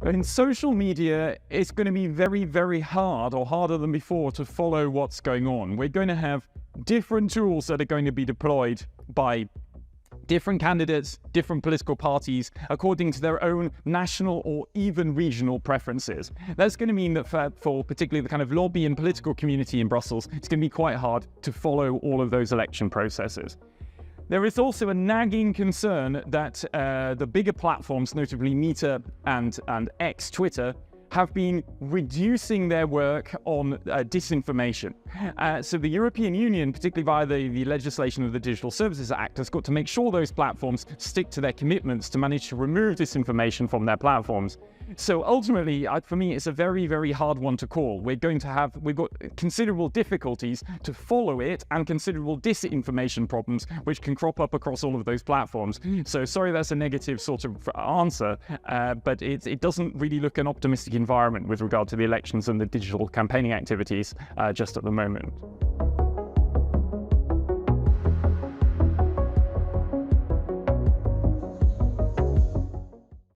In social media, it's going to be very, very hard, or harder than before, to follow what's going on. We're going to have different tools that are going to be deployed by different candidates, different political parties, according to their own national or even regional preferences. That's going to mean that for particularly the kind of lobby and political community in Brussels, it's going to be quite hard to follow all of those election processes. There is also a nagging concern that the bigger platforms, notably Meta and X, Twitter, have been reducing their work on disinformation. So the European Union, particularly via the legislation of the Digital Services Act, has got to make sure those platforms stick to their commitments to manage to remove disinformation from their platforms. So ultimately, for me, it's a very, very hard one to call. We've got considerable difficulties to follow it and considerable disinformation problems which can crop up across all of those platforms. So sorry, that's a negative sort of answer, but it doesn't really look an optimistic environment with regard to the elections and the digital campaigning activities just at the moment.